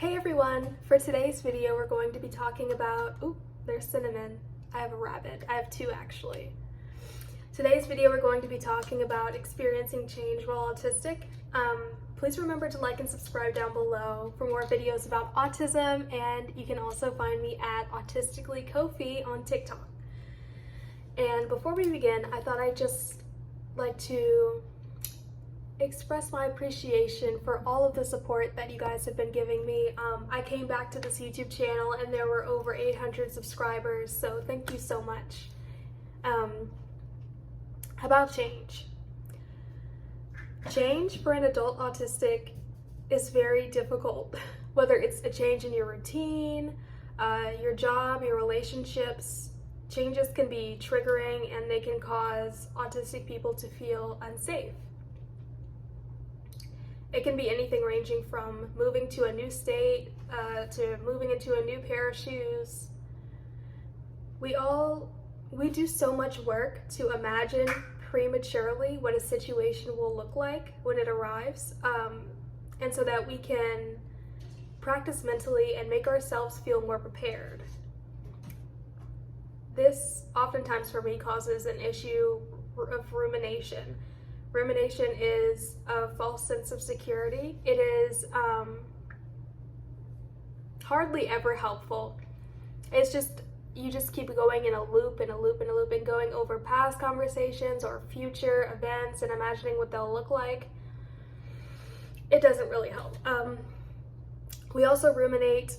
Hey everyone! For today's video we're going to be talking about, there's Cinnamon. I have a rabbit. I have two actually. Today's video we're going to be talking about experiencing change while autistic. Please remember to like and subscribe down below for more videos about autism, and you can also find me at Autistically Kofi on TikTok. And before we begin, I thought I'd just like to express my appreciation for all of the support that you guys have been giving me. I came back to this YouTube channel and there were over 800 subscribers, so thank you so much. About change. Change for an adult autistic is very difficult, whether it's a change in your routine, your job, your relationships. Changes can be triggering and they can cause autistic people to feel unsafe. It can be anything ranging from moving to a new state to moving into a new pair of shoes. We do so much work to imagine prematurely what a situation will look like when it arrives, and so that we can practice mentally and make ourselves feel more prepared. This oftentimes for me causes an issue of rumination. Rumination is a false sense of security. It is hardly ever helpful. It's just, you just keep going in a loop and a loop and a loop and going over past conversations or future events and imagining what they'll look like. It doesn't really help. We also ruminate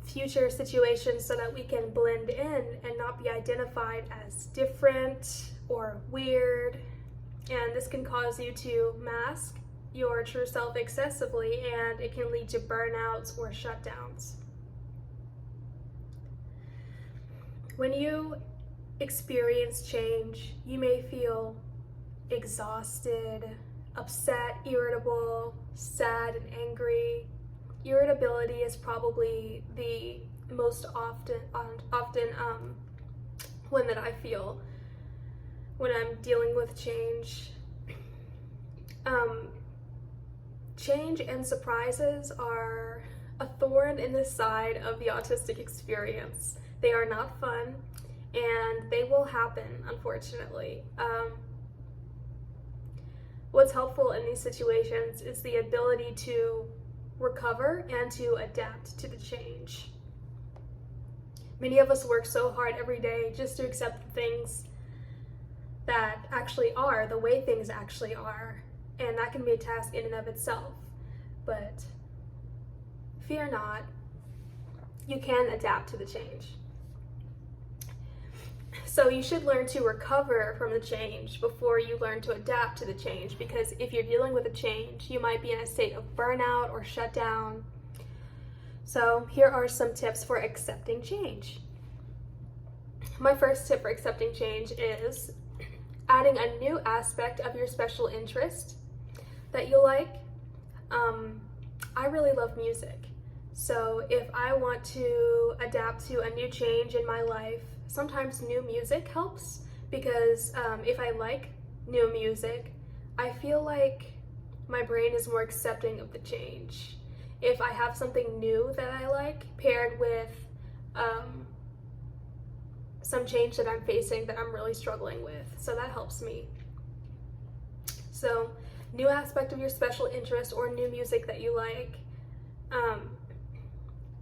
future situations so that we can blend in and not be identified as different or weird. And this can cause you to mask your true self excessively, and it can lead to burnouts or shutdowns. When you experience change, you may feel exhausted, upset, irritable, sad, and angry. Irritability is probably the most often one that I feel when I'm dealing with change. Change and surprises are a thorn in the side of the autistic experience. They are not fun, and they will happen, unfortunately. What's helpful in these situations is the ability to recover and to adapt to the change. Many of us work so hard every day just to accept the things that actually are the way things actually are, and that can be a task in and of itself. But fear not, you can adapt to the change. So you should learn to recover from the change before you learn to adapt to the change, because if you're dealing with a change, you might be in a state of burnout or shutdown. So here are some tips for accepting change. My first tip for accepting change is adding a new aspect of your special interest that you like. I really love music. So if I want to adapt to a new change in my life, sometimes new music helps, because if I like new music, I feel like my brain is more accepting of the change. If I have something new that I like paired with some change that I'm facing that I'm really struggling with, so that helps me. So, new aspect of your special interest or new music that you like.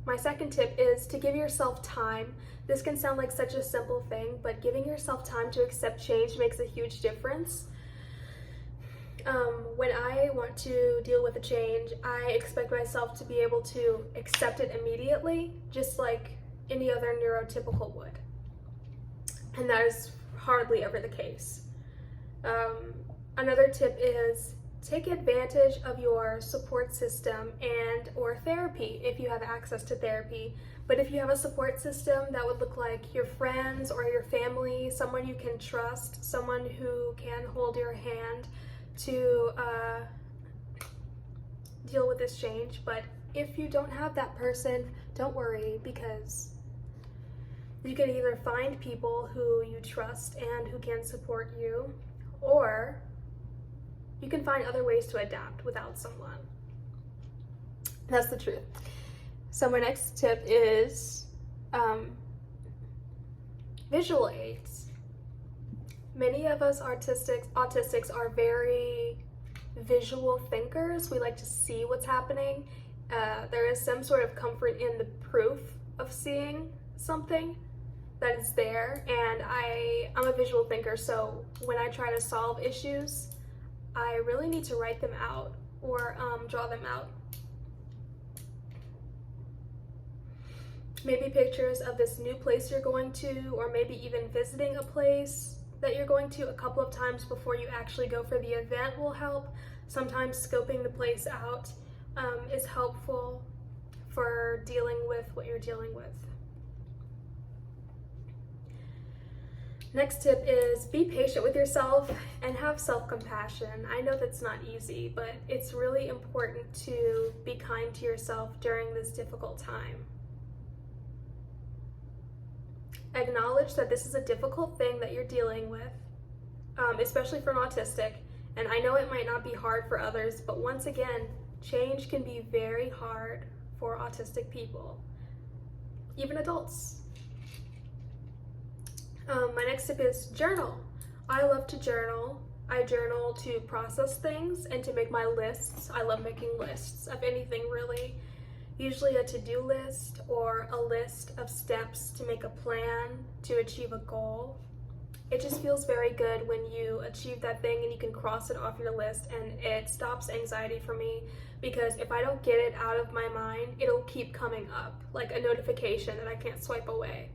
My second tip is to give yourself time. This can sound like such a simple thing, but giving yourself time to accept change makes a huge difference. When I want to deal with a change, I expect myself to be able to accept it immediately, just like any other neurotypical would. And that is hardly ever the case. Another tip is take advantage of your support system and or therapy if you have access to therapy. But if you have a support system, that would look like your friends or your family, someone you can trust, someone who can hold your hand to deal with this change. But if you don't have that person, don't worry, because you can either find people who you trust and who can support you, or you can find other ways to adapt without someone. That's the truth. So my next tip is visual aids. Many of us autistics are very visual thinkers. We like to see what's happening. There is some sort of comfort in the proof of seeing something that is there, and I'm a visual thinker, so when I try to solve issues, I really need to write them out or draw them out. Maybe pictures of this new place you're going to, or maybe even visiting a place that you're going to a couple of times before you actually go for the event will help. Sometimes scoping the place out is helpful for dealing with what you're dealing with. Next tip is be patient with yourself and have self-compassion. I know that's not easy, but it's really important to be kind to yourself during this difficult time. Acknowledge that this is a difficult thing that you're dealing with, especially for an autistic, and I know it might not be hard for others, but once again, change can be very hard for autistic people, even adults. My next tip is journal. I love to journal. I journal to process things and to make my lists. I love making lists of anything really. Usually a to-do list or a list of steps to make a plan to achieve a goal. It just feels very good when you achieve that thing and you can cross it off your list, and it stops anxiety for me, because if I don't get it out of my mind, it'll keep coming up like a notification that I can't swipe away.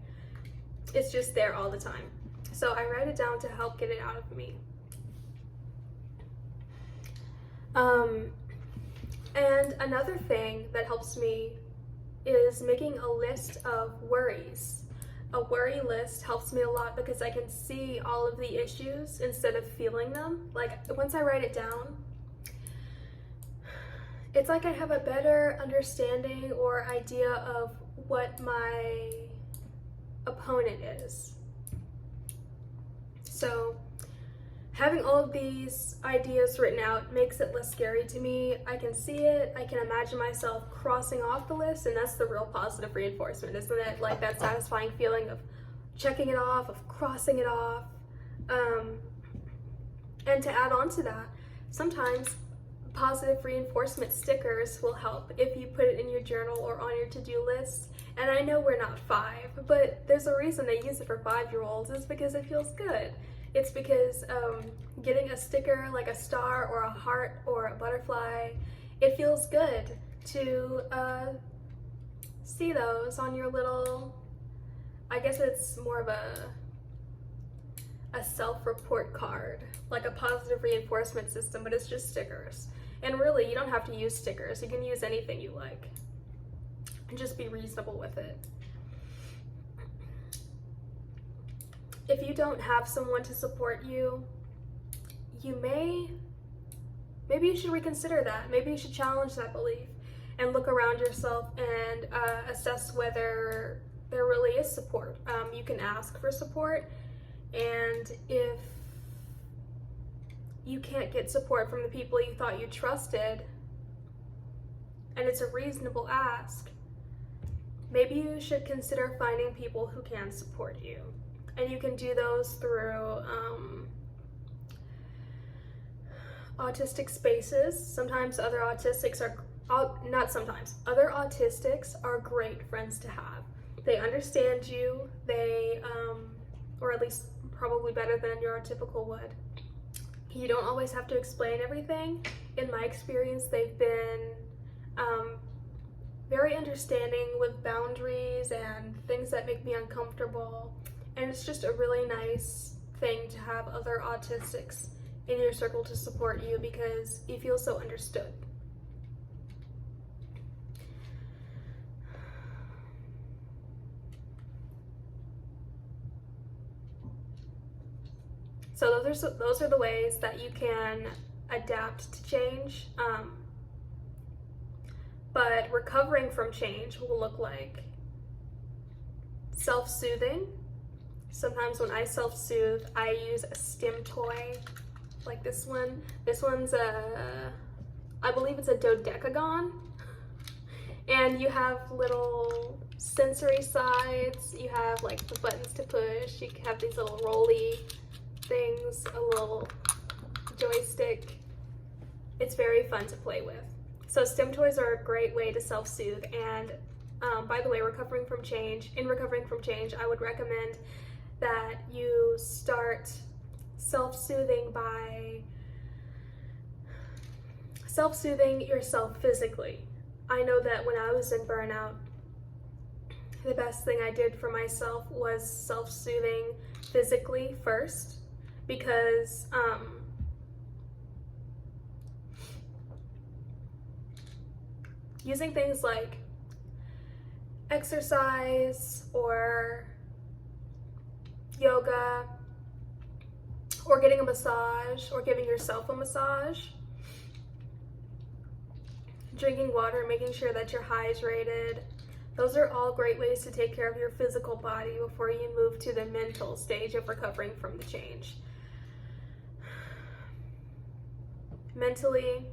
It's just there all the time. So I write it down to help get it out of me. And another thing that helps me is making a list of worries. A worry list helps me a lot because I can see all of the issues instead of feeling them. Like once I write it down, it's like I have a better understanding or idea of what my opponent is. So having all of these ideas written out makes it less scary to me. I can see it, I can imagine myself crossing off the list, and that's the real positive reinforcement, isn't it? Like that satisfying feeling of checking it off, of crossing it off. And to add on to that, sometimes positive reinforcement stickers will help if you put it in your journal or on your to-do list. And I know we're not 5, but there's a reason they use it for 5-year-olds. It's because it feels good. It's because getting a sticker like a star or a heart or a butterfly, it feels good to see those on your little, I guess it's more of a self-report card, like a positive reinforcement system, but it's just stickers. And really, you don't have to use stickers. You can use anything you like. And just be reasonable with it. If you don't have someone to support you, maybe you should reconsider that. Maybe you should challenge that belief and look around yourself and assess whether there really is support. You can ask for support, and if you can't get support from the people you thought you trusted, and it's a reasonable ask, maybe you should consider finding people who can support you. And you can do those through autistic spaces. Sometimes other autistics other autistics are great friends to have. They understand you, or at least probably better than your neurotypical would. You don't always have to explain everything. In my experience, they've been very understanding with boundaries and things that make me uncomfortable. And it's just a really nice thing to have other autistics in your circle to support you, because you feel so understood. So those are the ways that you can adapt to change. But recovering from change will look like self-soothing. Sometimes when I self-soothe, I use a stim toy like this one. This one's I believe it's a dodecagon, And you have little sensory sides. You have like the buttons to push. You have these little rolly things, a little joystick. It's very fun to play with. So STEM toys are a great way to self-soothe. And by the way, in recovering from change, I would recommend that you start self-soothing by self-soothing yourself physically. I know that when I was in burnout, the best thing I did for myself was self-soothing physically first, because using things like exercise or yoga or getting a massage or giving yourself a massage, drinking water, making sure that you're hydrated, those are all great ways to take care of your physical body before you move to the mental stage of recovering from the change. Mentally,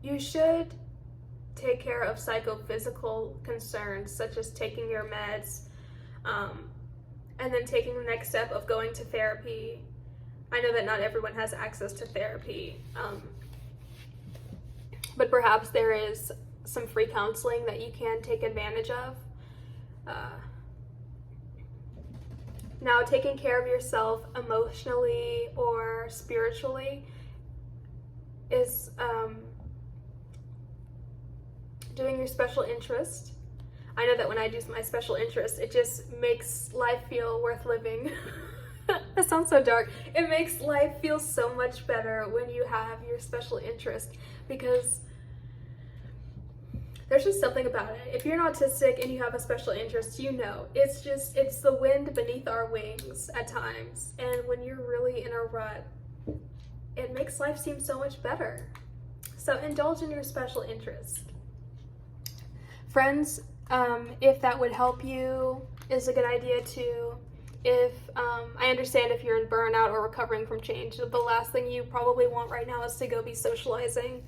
you should take care of psychophysical concerns such as taking your meds, and then taking the next step of going to therapy. I know that not everyone has access to therapy, but perhaps there is some free counseling that you can take advantage of. Now, taking care of yourself emotionally or spiritually is doing your special interest. I know that when I do my special interest, it just makes life feel worth living. That sounds so dark. It makes life feel so much better when you have your special interest, because there's just something about it. If you're an autistic and you have a special interest, you know, it's the wind beneath our wings at times. And when you're really in a rut, it makes life seem so much better. So indulge in your special interest. Friends, if that would help you, is a good idea too. If I understand if you're in burnout or recovering from change, the last thing you probably want right now is to go be socializing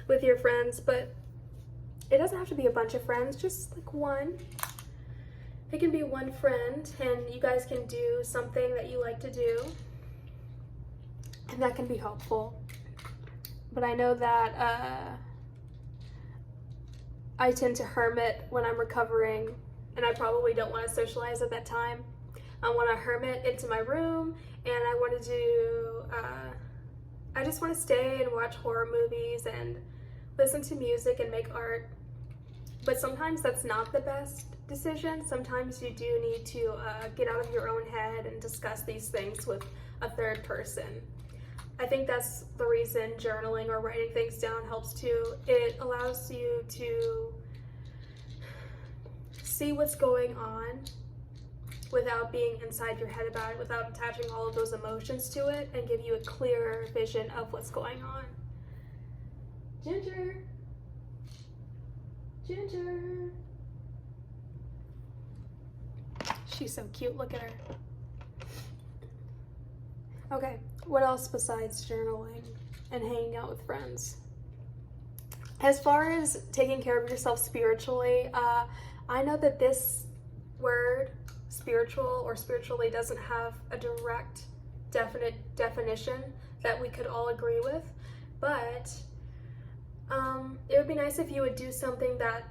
with your friends, but it doesn't have to be a bunch of friends, just like one. It can be one friend, and you guys can do something that you like to do, and that can be helpful. But I know that I tend to hermit when I'm recovering, and I probably don't want to socialize at that time. I want to hermit into my room, and I want to do, I just want to stay and watch horror movies and listen to music and make art. But sometimes that's not the best decision. Sometimes you do need to get out of your own head and discuss these things with a third person. I think that's the reason journaling or writing things down helps too. It allows you to see what's going on without being inside your head about it, without attaching all of those emotions to it, and give you a clearer vision of what's going on. Ginger. Ginger. She's so cute, look at her. Okay, what else besides journaling and hanging out with friends? As far as taking care of yourself spiritually, I know that this word, spiritual or spiritually, doesn't have a direct, definite definition that we could all agree with, but it would be nice if you would do something that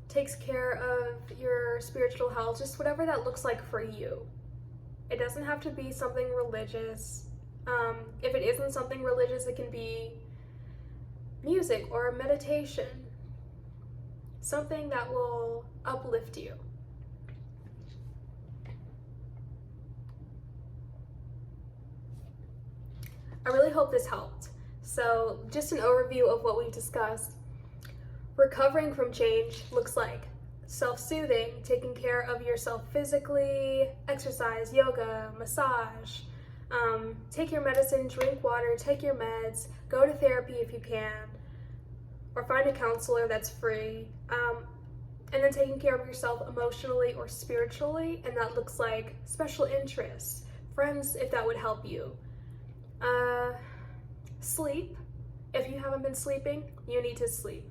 takes care of your spiritual health, just whatever that looks like for you. It doesn't have to be something religious. If it isn't something religious, it can be music or meditation. Something that will uplift you. I really hope this helped. So, just an overview of what we've discussed. Recovering from change looks like self-soothing, taking care of yourself physically, exercise, yoga, massage, take your medicine, drink water, take your meds, go to therapy if you can, or find a counselor that's free, and then taking care of yourself emotionally or spiritually, and that looks like special interests, friends if that would help you. Sleep. If you haven't been sleeping, you need to sleep.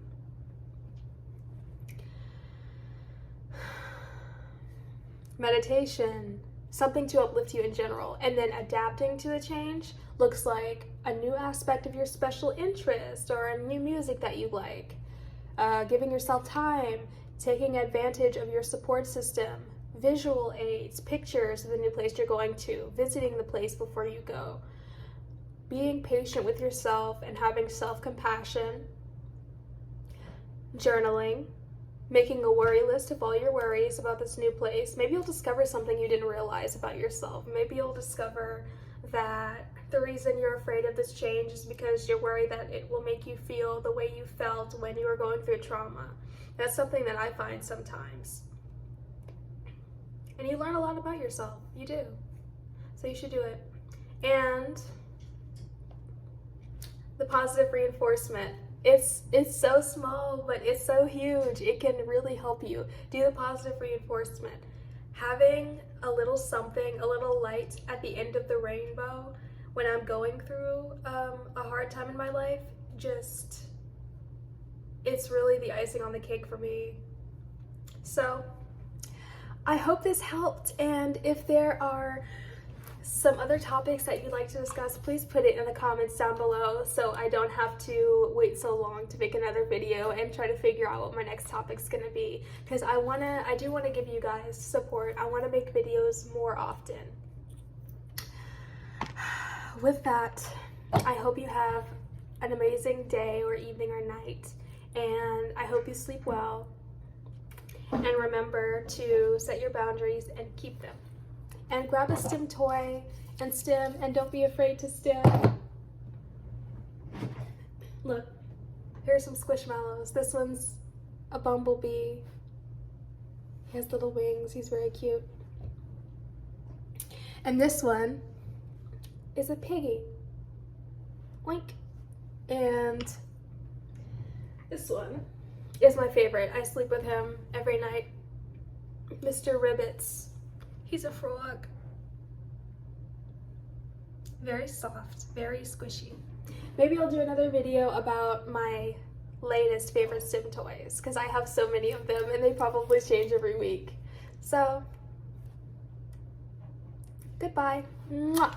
meditation, something to uplift you in general. And then adapting to the change looks like a new aspect of your special interest or a new music that you like, giving yourself time, taking advantage of your support system, visual aids, pictures of the new place you're going to, visiting the place before you go, being patient with yourself and having self-compassion, journaling, making a worry list of all your worries about this new place. Maybe you'll discover something you didn't realize about yourself. Maybe you'll discover that the reason you're afraid of this change is because you're worried that it will make you feel the way you felt when you were going through trauma. That's something that I find sometimes. And you learn a lot about yourself. You do. So you should do it. And the positive reinforcement. It's so small, but it's so huge. It can really help you. Do the positive reinforcement. Having a little something, a little light at the end of the rainbow when I'm going through a hard time in my life, it's really the icing on the cake for me. So I hope this helped, and if there are some other topics that you'd like to discuss, please put it in the comments down below so I don't have to wait so long to make another video and try to figure out what my next topic's gonna be, because I do want to give you guys support. I want to make videos more often. With that, I hope you have an amazing day or evening or night, and I hope you sleep well, and remember to set your boundaries and keep them. And grab a stim toy and stim, and don't be afraid to stim. Look, here's some squishmallows. This one's a bumblebee. He has little wings. He's very cute. And this one is a piggy. Oink. And this one is my favorite. I sleep with him every night. Mr. Ribbits. He's a frog. Very soft, very squishy. Maybe I'll do another video about my latest favorite stim toys, because I have so many of them and they probably change every week. So, goodbye. Mwah.